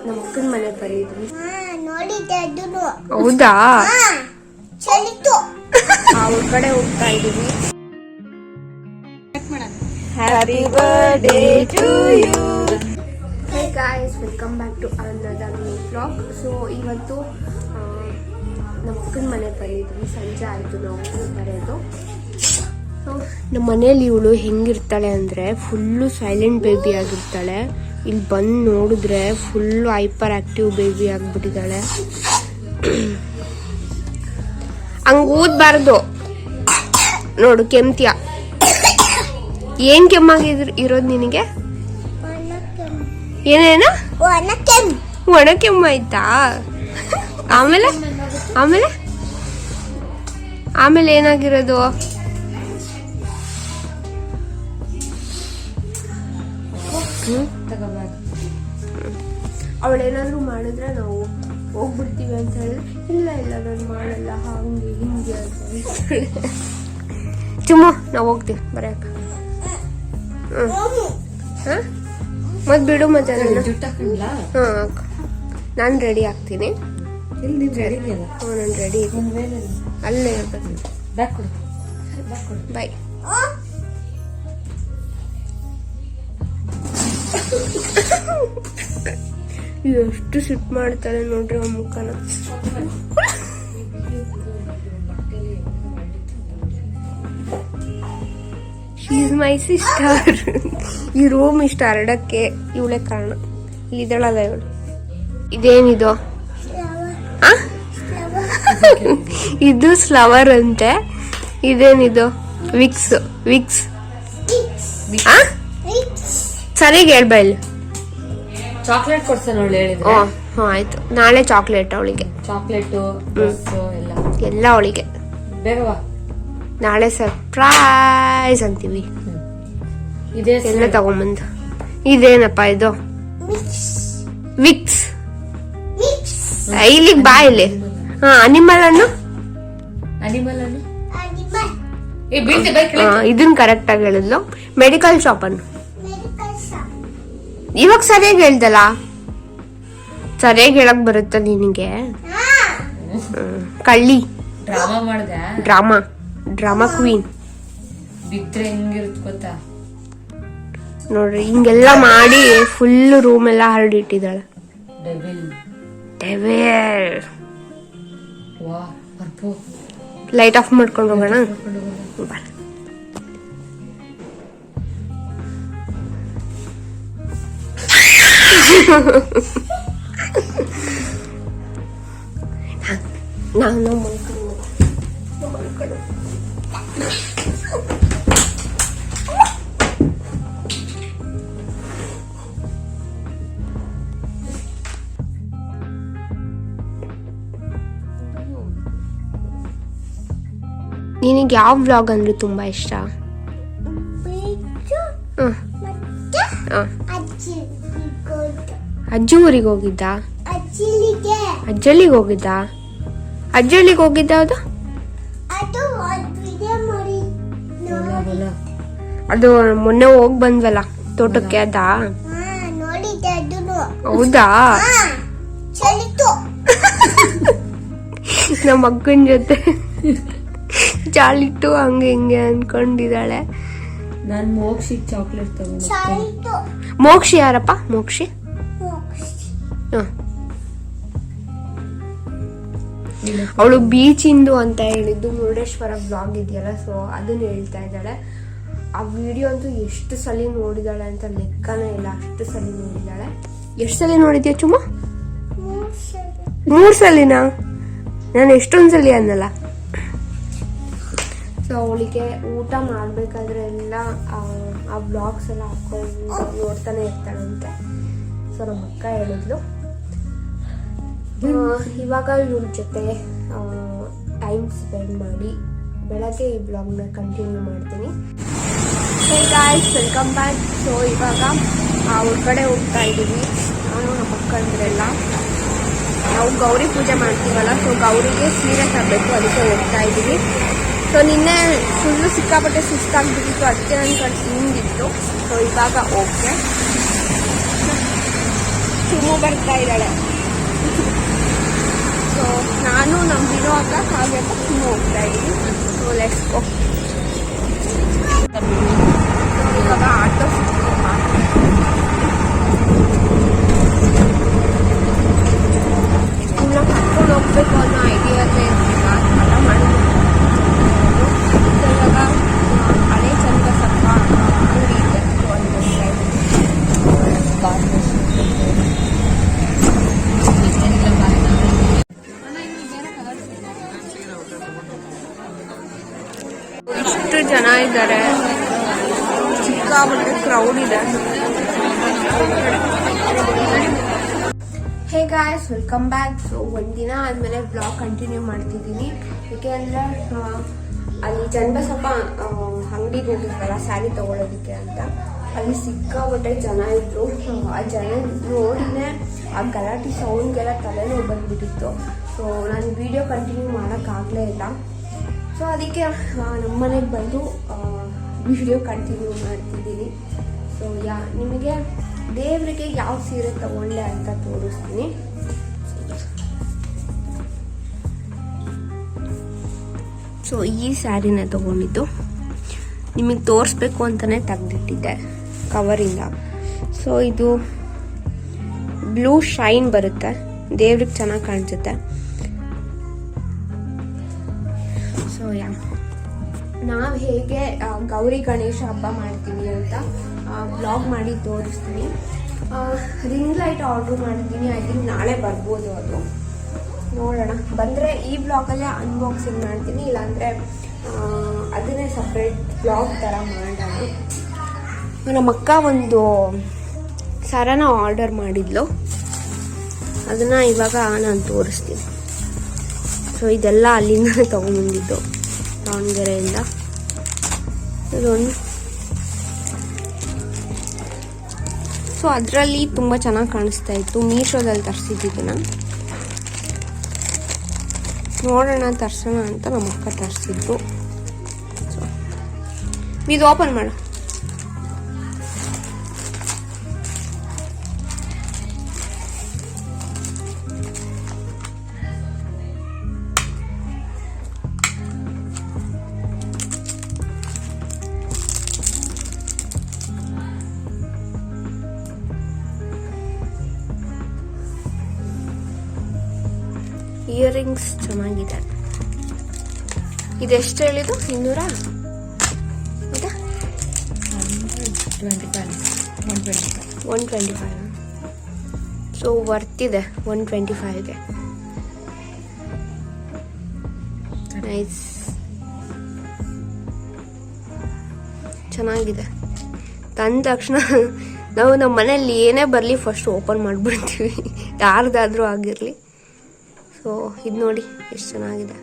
ನಮ್ಮ ಅಕ್ಕನ ಮನೆ ಬರೀದ್ವಿ. ಹೌದಾ? ಅವ್ರ ಕಡೆ ಹೋಗ್ತಾ ಇದೀವಿ. Happy birthday to you. Hey guys, welcome back to another new vlog. So ಇವತ್ತು ನಮ್ಮ ಅಕ್ಕನ ಮನೆ ಬರೀದ್ವಿ. ಸಂಜೆ ಆಯಿತು ನಾವು ಬರೋದು. ಸೊ ನಮ್ಮ ಮನೇಲಿ ಇವಳು ಹೆಂಗಿರ್ತಾಳೆ ಅಂದರೆ ಫುಲ್ಲು ಸೈಲೆಂಟ್ ಬೇಬಿ ಆಗಿರ್ತಾಳೆ. ಇಲ್ಲಿ ಬಂದು ನೋಡಿದ್ರೆ ಫುಲ್ಲು ಹೈಪರ್ ಆಕ್ಟಿವ್ ಬೇಬಿ ಆಗಿಬಿಟ್ಟಿದ್ದಾಳೆ. ಹಂಗೆ ಊದಬಾರ್ದು ನೋಡು, ಕೆಮ್ತಿಯ. ಏನ್ ಕೆಮ್ಮಾಗಿದ್ರು ಇರೋದು ನಿನಗೆ? ಏನೇನ ಒಣ ಕೆಮ್ಮು ಆಯ್ತಾ? ಆಮೇಲೆ ಆಮೇಲೆ ಆಮೇಲೆ ಏನಾಗಿರೋದು? ಅವಳೇನಾದ್ರೂ ಮಾಡಿದ್ರೆ ನಾವು ಹೋಗ್ಬಿಡ್ತೀವಿ ಅಂತ ಹೇಳಿದ್ರೆ ಇಲ್ಲ ಇಲ್ಲ ನಾನು ಮಾಡಲ್ಲ, ಹಂಗೆ ಹಿಂಗೆ ಅಂತ ಚುಮ್ಮು ನಾವು ಹೋಗ್ತೀವಿ ಬರಕ. ಮತ್ ಬಿಡು ಮತ್ತೆ ನಾನು ರೆಡಿ ಆಗ್ತೀನಿ. ನಾನು ರೆಡಿ ಅಲ್ಲೇ ಇರ್ಬೇಕು. ಬಾಯ್. ಎಷ್ಟು ಸಿಟ್ ಮಾಡ್ತಾರೆ ನೋಡ್ರಿ ಆ ಮುಖನ. She is my sister. ಈ ರೂಮ್ ಇಷ್ಟ ಹರಡಕ್ಕೆ ಇವಳೆ ಕಾರಣ. ಇಲ್ಲಿದ್ದಾಳಲ್ಲ ಇವಳು. ಇದೇನಿದು? ಇದು ಫ್ಲವರ್ ಅಂತೆ. ಇದೇನಿದು? ವಿಕ್ಸ್. ವಿಕ್ಸ್ ಸರಿಯಾಗಿ ಹೇಳ್ಬಾ ಇಲ್ಲಿ. ಚಾಕ್ಲೇಟ್ ಕೊಡ್ತಾನೆ ಹೇಳಿದ್ರೆ. ಆಯ್ತು, ನಾಳೆ ಚಾಕ್ಲೇಟ್ ಅವಳಿಗೆ. ಚಾಕ್ಲೇಟ್ ಎಲ್ಲ ಅವಳಿಗೆ. ಬೇಗವಾ, ನಾಳೆ ಸರ್ಪ್ರೈಸ್ ಅಂತೀವಿ. ಎಲ್ಲ ತಗೊಂಬಂದು. ಇದೇನಪ್ಪ ಇದು? ವಿಕ್ಸ್. ಇಲ್ಲಿಗೆ ಬಾ ಇಲ್ಲಿ. ಅನಿಮಲ್ ಅನ್ನು ಇದನ್ನ ಕರೆಕ್ಟ್ ಆಗಿ ಹೇಳಿದ್ಲು. ಮೆಡಿಕಲ್ ಶಾಪ್ ಅನ್ನು ಇವಾಗ ಸರಿಯಾಗಿ ಹೇಳ್ದಲ್ಲ. ಸರಿಯಾಗಿ ಹೇಳಕ್ ಬರುತ್ತ ನಿನಗೆ? ಕಳ್ಳಿ. Drama queen. ಬಿದ್ರೆ ಹೆಂಗಿರುತ್ತ ಗೊತ್ತಾ ನೋಡ್ರಿ, ಹಿಂಗೆಲ್ಲ ಮಾಡಿ ಫುಲ್ ರೂಮ್ ಎಲ್ಲ ಹರಡಿಟ್ಟಿದ್ದಾಳೆ. ಲೈಟ್ ಆಫ್ ಮಾಡ್ಕೊಂಡು ಹೋಗೋಣ. ನಾನು ನಿನಗೆ ಯಾವ ವ್ಲಾಗ್ ಅಂದ್ರೆ ತುಂಬಾ ಇಷ್ಟ? ಅಜ್ಜಿ ಊರಿಗೆ ಹೋಗಿದ್ದ? ಅಜ್ಜಲ್ಲಿಗೆ ಹೋಗಿದ್ದ? ಅಜ್ಜಲ್ಲಿಗೆ ಹೋಗಿದ್ದ ಅದು ಮೊನ್ನೆ ಹೋಗ್ ಬಂದ್ವಲ್ಲ ತೋಟಕ್ಕೆ, ಅದಾ? ಹೌದಾ? ನಮ್ಮ ಅಕ್ಕನ ಜೊತೆ ಚಾಲಿಟ್ಟು ಹಂಗೆ ಹಿಂಗೆ ಅನ್ಕೊಂಡಿದ್ದಾಳೆ. ನಾನು ಮೋಕ್ಷಿಗೆ ಚಾಕ್ಲೇಟ್ ತಗೊಂಡು. ಮೋಕ್ಷಿ ಯಾರಪ್ಪ? ಮೋಕ್ಷಿ ಅವಳು ಬೀಚಿಂದು ಅಂತ ಹೇಳಿದ್ದು ಮುರುಡೇಶ್ವರ ಬ್ಲಾಗ್ ಇದೆಯಲ್ಲ, ಸೊ ಅದನ್ನ ಹೇಳ್ತಾ ಇದ್ದಾಳೆ. ಆ ವಿಡಿಯೋ ಅಂತೂ ಎಷ್ಟು ಸಲ ನೋಡಿದಾಳೆ ಅಂತ ಲೆಕ್ಕನೇ ಇಲ್ಲ. ಅಷ್ಟು ಸಲ ನೋಡಿದಾಳೆ. ಎಷ್ಟು ಸಲ ನೋಡಿದ್ಯಾ ಚುಮ್ಮ? 3 ಸಲಿನಾ? ನಾನು ಎಷ್ಟೊಂದು ಸಲ ಅನ್ನಲ್ಲ. ಸೊ ಅವಳಿಗೆ ಊಟ ಮಾಡ್ಬೇಕಾದ್ರೆ ಎಲ್ಲ ಆ ಬ್ಲಾಗ್ಸ್ ಎಲ್ಲ ಹಾಕೊಂಡು ನೋಡ್ತಾನೆ ಇರ್ತಾಳಂತೆ. ಸೊ ನಮ್ಮ ಅಕ್ಕ ಹೇಳಿದ್ಲು. ಇವಾಗ ಇವ್ರ ಜೊತೆ ಟೈಮ್ ಸ್ಪೆಂಡ್ ಮಾಡಿ ಬೆಳಗ್ಗೆ ಈ ಬ್ಲಾಗ್ನ ಕಂಟಿನ್ಯೂ ಮಾಡ್ತೀನಿ. Hey guys, welcome back. So ಇವಾಗ ಅವ್ರ ಕಡೆ ಹೋಗ್ತಾ ಇದ್ದೀವಿ. ನಾನು ನಮ್ಮ ಅಕ್ಕಂದ್ರೆಲ್ಲ ನಾವು ಗೌರಿ ಪೂಜೆ ಮಾಡ್ತೀವಲ್ಲ, ಸೊ ಗೌರಿಗೆ ಸೀರೆ ತರಬೇಕು, ಅದಕ್ಕೆ ಹೋಗ್ತಾ ಇದ್ದೀವಿ. ಸೊ ನಿನ್ನೆ ಫುಲ್ಲು ಸಿಕ್ಕಾಪಟ್ಟೆ ಸುಸ್ತಾಗ್ಬಿಟ್ಟಿತ್ತು, ಅದಕ್ಕೆ ನನ್ನ ಕಡೆ ಹಿಂಗಿತ್ತು. ಸೊ ಇವಾಗ ಓಕೆ. ಸುಮ್ಮು ಬರ್ತಾ ಇದ್ದಾಳೆ. ಸೊ ನಾನು ನಮ್ಮ ವಿನೋ ಅಕ್ಕ ಹಾಗೆ ಸುಮ್ಮು ಹೋಗ್ತಾ ಇದ್ದೀವಿ. So let's go. ಇವಾಗ ಆಟೋ ಇನ್ನು ಕರ್ಕೊಂಡು ಹೋಗ್ಬೇಕು ಅನ್ನೋ ಐಡಿಯಾಲ್ಲೇ ಹಠ ಮಾಡಿದ್ರು. ಇವಾಗ ಹಳೆ ಚನ್ನಬಸಪ್ಪ ಅಂಗಡಿ ಇದೆ. ಇಷ್ಟು ಜನ ಇದ್ದಾರೆ, ಸಿಕ್ಕಾಪಟ್ಟೆ ಕ್ರೌಡ್ ಇದೆ. Hey guys, welcome back. So ಒಂದಿನ ಆದಮೇಲೆ ಬ್ಲಾಗ್ ಕಂಟಿನ್ಯೂ ಮಾಡ್ತಿದ್ದೀನಿ. ಏಕೆಂದರೆ ಅಲ್ಲಿ ಚನ್ನಬಸಪ್ಪ ಅಂಗಡಿ ಹೋಗಿದ್ವಲ್ಲ ಸ್ಯಾರಿ ತೊಗೊಳೋದಕ್ಕೆ ಅಂತ, ಅಲ್ಲಿ ಸಿಕ್ಕಾಪಟ್ಟೆ ಜನ ಇದ್ರು. ಆ ಜನ ನೋಡಿನೇ ಆ ಗಲಾಟೆ ಸೌಂಡ್ಗೆಲ್ಲ ತಲೆನೋವು ಬಂದ್ಬಿಟ್ಟಿತ್ತು. ಸೊ ನಾನು ವಿಡಿಯೋ ಕಂಟಿನ್ಯೂ ಮಾಡೋಕ್ಕಾಗಲೇ ಇಲ್ಲ. ಸೊ ಅದಕ್ಕೆ ನಮ್ಮ ಮನೆಗೆ ಬಂದು ವಿಡಿಯೋ ಕಂಟಿನ್ಯೂ ಮಾಡ್ತಿದ್ದೀನಿ. ಸೊ ನಿಮಗೆ ದೇವರಿಗೆ ಯಾವ ಸೀರೆ ತಗೊಂಡೆ ಅಂತ ತೋರಿಸ್ತೀನಿ. ಸೊ ಈ ಸ್ಯಾರಿನ ತಗೊಂಡಿದ್ದು ನಿಮಗೆ ತೋರಿಸ್ಬೇಕು ಅಂತಲೇ ತೆಗೆದಿಟ್ಟಿದ್ದೆ ಕವರಿಂದ. ಸೊ ಇದು ಬ್ಲೂ ಶೈನ್ ಬರುತ್ತೆ, ದೇವ್ರಿಗೆ ಚೆನ್ನಾಗಿ ಕಾಣಿಸುತ್ತೆ. ಸೊ ನಾವು ಹೇಗೆ ಗೌರಿ ಗಣೇಶ ಹಬ್ಬ ಮಾಡ್ತೀವಿ ಅಂತ ಬ್ಲಾಗ್ ಮಾಡಿ ತೋರಿಸ್ತೀನಿ. ರಿಂಗ್ ಲೈಟ್ ಆರ್ಡ್ರ್ ಮಾಡಿದ್ದೀನಿ. ಐ ಥಿಂಕ್ ನಾಳೆ ಬರ್ಬೋದು. ಅದು ನೋಡೋಣ, ಬಂದರೆ ಈ ಬ್ಲಾಗಲ್ಲೇ ಅನ್ಬಾಕ್ಸಿಂಗ್ ಮಾಡ್ತೀನಿ, ಇಲ್ಲಾಂದರೆ ಅದನ್ನೇ ಸಪ್ರೇಟ್ ಬ್ಲಾಗ್ ಥರ ಮಾಡೋಣ. ನಮ್ಮ ಅಕ್ಕ ಒಂದು ಸರನ ಆರ್ಡರ್ ಮಾಡಿದ್ಲು, ಅದನ್ನು ಇವಾಗ ನಾನು ತೋರಿಸ್ತೀನಿ. ಸೊ ಇದೆಲ್ಲ ಅಲ್ಲಿಂದ ತೊಗೊಂಬಂದಿದ್ದು, ದಾವಣಗೆರೆಯಿಂದ. ಇದೊಂದು ಸೊ ಅದರಲ್ಲಿ ತುಂಬ ಚೆನ್ನಾಗಿ ಕಾಣಿಸ್ತಾ ಇತ್ತು. ಮೀಶೋದಲ್ಲಿ ತರಿಸಿದ್ದನ್ನ ನೋಡೋಣ, ತರ್ಸೋಣ ಅಂತ ನಮ್ಮ ಅಕ್ಕ ತರಿಸಿದ್ರು. ಸೊ ಇದು ಓಪನ್ ಮಾಡು. ಇಯರಿಂಗ್ಸ್ ಚೆನ್ನಾಗಿದೆ. ಇದೆಷ್ಟು ಹೇಳಿದ್ದು? 200? 125. ಸೊ ವರ್ತಿದೆ 125ಗೆ. ನೈಸ್, ಚೆನ್ನಾಗಿದೆ. ತಂದ ತಕ್ಷಣ ನಾವು ನಮ್ಮ ಮನೇಲಿ ಏನೇ ಬರಲಿ ಫಸ್ಟ್ ಓಪನ್ ಮಾಡಿಬಿಡ್ತೀವಿ, ಯಾರ್ದಾದ್ರೂ ಆಗಿರಲಿ. ಸೊ ಇದು ನೋಡಿ ಎಷ್ಟು ಚೆನ್ನಾಗಿದೆ.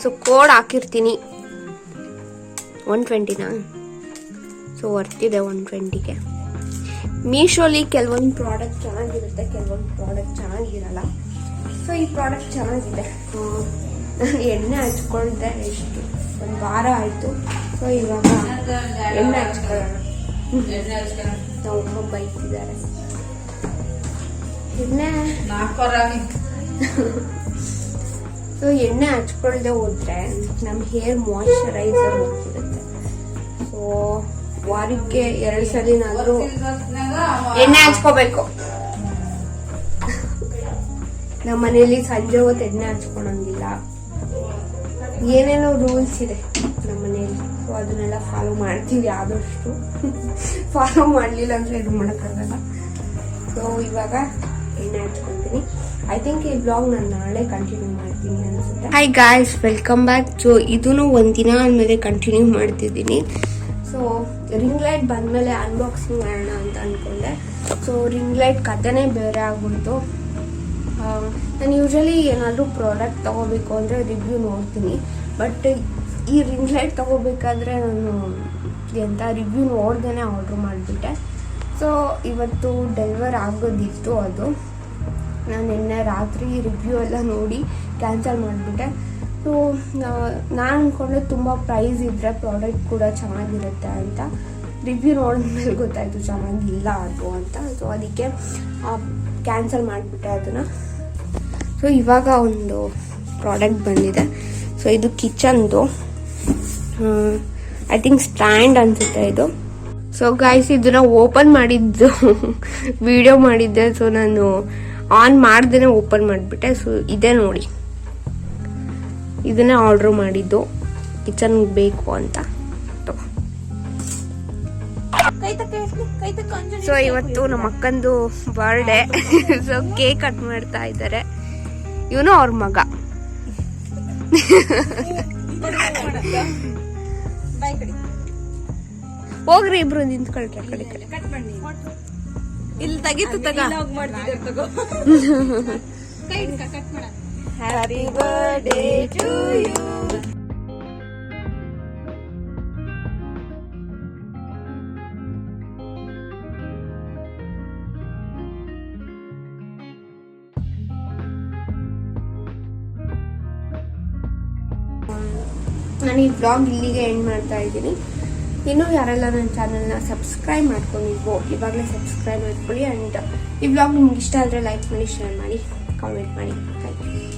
ಸೊ ಕೋಡ್ ಹಾಕಿರ್ತೀನಿ. 120ನಾ? ಸೊ ವರ್ತಿದೆ 120ಗೆ. ಮೀಶೋಲಿ ಕೆಲವೊಂದು ಪ್ರಾಡಕ್ಟ್ ಚೆನ್ನಾಗಿರುತ್ತೆ, ಕೆಲವೊಂದು ಪ್ರಾಡಕ್ಟ್ ಚೆನ್ನಾಗಿರಲ್ಲ. ಸೊ ಈ ಪ್ರಾಡಕ್ಟ್ ಚೆನ್ನಾಗಿದೆ. ನಾನು ಎಣ್ಣೆ ಹಚ್ಕೊಳ್ದೆ ಎಷ್ಟು ಒಂದು ವಾರ ಆಯಿತು. ಸೊ ಇವಾಗ ಎಣ್ಣೆ ಹಚ್ಕೊಳ್ಳೋಣ. ನಾವು ಅಮ್ಮ ಬೈತಿದ್ದಾರೆ. ಸೊ ಎಣ್ಣೆ ಹಚ್ಕೊಳ್ದೆ ಹೋದ್ರೆ ನಮ್ಮ ಹೇರ್ ಮಾಯಿಶ್ಚರೈಸರ್ ಹೋಗ್ಬಿಡುತ್ತೆ. ಸೊ ವಾರಕ್ಕೆ 2 ಸಲಿನಾದ್ರೂ ಎಣ್ಣೆ ಹಚ್ಕೋಬೇಕು. ನಮ್ಮ ಮನೇಲಿ ಸಂಜೆ ಹೊತ್ತು ಎಣ್ಣೆ ಹಚ್ಕೊಳಂಗಿಲ್ಲ. ಏನೇನೋ ರೂಲ್ಸ್ ಇದೆ ನಮ್ಮ ಮನೇಲಿ. ಸೊ ಅದನ್ನೆಲ್ಲ ಫಾಲೋ ಮಾಡ್ತೀವಿ, ಆದಷ್ಟು. ಫಾಲೋ ಮಾಡಲಿಲ್ಲ ಅಂದ್ರೆ ಇದು ಮಾಡೋಕ್ಕಾಗಲ್ಲ. ಸೊ ಇವಾಗ ಎಣ್ಣೆ ಹಚ್ಕೊಳ್ತೀನಿ. ಐ ಥಿಂಕ್ ಈ ಬ್ಲಾಗ್ ನಾನು ನಾಳೆ ಕಂಟಿನ್ಯೂ ಮಾಡ್ತೀನಿ ಅನ್ಸುತ್ತೆ. Hi guys, welcome back. So ಇದನ್ನು ಒಂದಿನ ಆದಮೇಲೆ ಕಂಟಿನ್ಯೂ ಮಾಡ್ತಿದ್ದೀನಿ. ಸೊ ರಿಂಗ್ ಲೈಟ್ ಬಂದಮೇಲೆ ಅನ್ಬಾಕ್ಸಿಂಗ್ ಮಾಡೋಣ ಅಂತ ಅಂದ್ಕೊಂಡೆ. ಸೊ ರಿಂಗ್ ಲೈಟ್ ಕಥೆನೇ ಬೇರೆ ಆಗ್ಬಿಡ್ತು. ನಾನು ಯೂಶಲಿ ಏನಾದರೂ ಪ್ರಾಡಕ್ಟ್ ತೊಗೋಬೇಕು ಅಂದರೆ ರಿವ್ಯೂ ನೋಡ್ತೀನಿ. ಬಟ್ ಈ ರಿಂಗ್ ಲೈಟ್ ತೊಗೋಬೇಕಾದ್ರೆ ನಾನು ಎಂಥ ರಿವ್ಯೂ ನೋಡ್ದೇ ಆರ್ಡ್ರ್ ಮಾಡಿಬಿಟ್ಟೆ. ಸೊ ಇವತ್ತು ಡೆಲಿವರ್ ಆಗೋದಿತ್ತು. ಅದು ನಾನು ನಿನ್ನೆ ರಾತ್ರಿ ರಿವ್ಯೂ ಎಲ್ಲ ನೋಡಿ ಕ್ಯಾನ್ಸಲ್ ಮಾಡಿಬಿಟ್ಟೆ. ಸೊ ನಾನು ಅಂದ್ಕೊಂಡೆ ತುಂಬ ಪ್ರೈಸ್ ಇದ್ದರೆ ಪ್ರಾಡಕ್ಟ್ ಕೂಡ ಚೆನ್ನಾಗಿರುತ್ತೆ ಅಂತ. ರಿವ್ಯೂ ನೋಡಿದ್ಮೇಲೆ ಗೊತ್ತಾಯಿತು ಚೆನ್ನಾಗಿಲ್ಲ ಅದು ಅಂತ. ಸೊ ಅದಕ್ಕೆ ಕ್ಯಾನ್ಸಲ್ ಮಾಡಿಬಿಟ್ಟೆ ಅದನ್ನು. ಸೊ ಇವಾಗ ಒಂದು ಪ್ರಾಡಕ್ಟ್ ಬಂದಿದೆ. ಸೊ ಇದು ಕಿಚನ್ದು, ಐ ಥಿಂಕ್ ಸ್ಟ್ಯಾಂಡ್ ಅನ್ಸುತ್ತೆ ಇದು. ಸೊ ಗೈಸ್ ಇದನ್ನ ಓಪನ್ ಮಾಡಿದ್ದು ವಿಡಿಯೋ ಮಾಡಿದ್ದೆ. ಸೊ ನಾನು ಆನ್ ಮಾಡ್ದೇನೆ ಓಪನ್ ಮಾಡಿಬಿಟ್ಟೆ. ಸೊ ಇದೆ ನೋಡಿ, ಇದನ್ನೇ ಆರ್ಡರ್ ಮಾಡಿದ್ದು ಕಿಚನ್ ಬೇಕು ಅಂತ. ಸೊ ಇವತ್ತು ನಮ್ಮ ಅಕ್ಕಂದು ಬರ್ಡೇ. ಸೊ ಕೇಕ್ ಕಟ್ ಮಾಡ್ತಾ ಇದ್ದಾರೆ. ಇವನು ಅವ್ರ ಮಗ. ಹೋಗ್ರಿ ಇಬ್ರು ನಿಂತ್ಕೊಳ್ರಿ ಆ ಕಡೆ ಇಲ್ಲಿ ತೆಗಿತು ಹ್ಯಾಪಿ ಬರ್ಡೇ ಟು ಯು. ನಾನು ಈ ಬ್ಲಾಗ್ ಇಲ್ಲಿಗೆ ಎಂಡ್ ಮಾಡ್ತಾ ಇದ್ದೀನಿ. ಇನ್ನೂ ಯಾರೆಲ್ಲ ನನ್ನ ಚಾನಲ್ನ ಸಬ್ಸ್ಕ್ರೈಬ್ ಮಾಡ್ಕೊಂಡಿದ್ವೋ ಇವಾಗಲೇ ಸಬ್ಸ್ಕ್ರೈಬ್ ಮಾಡ್ಕೊಳ್ಳಿ. ಆ್ಯಂಡ್ ಈ ಬ್ಲಾಗ್ ನಿಮ್ಗೆ ಇಷ್ಟ ಆದರೆ ಲೈಕ್ ಮಾಡಿ, ಶೇರ್ ಮಾಡಿ, ಕಾಮೆಂಟ್ ಮಾಡಿ. Thank you.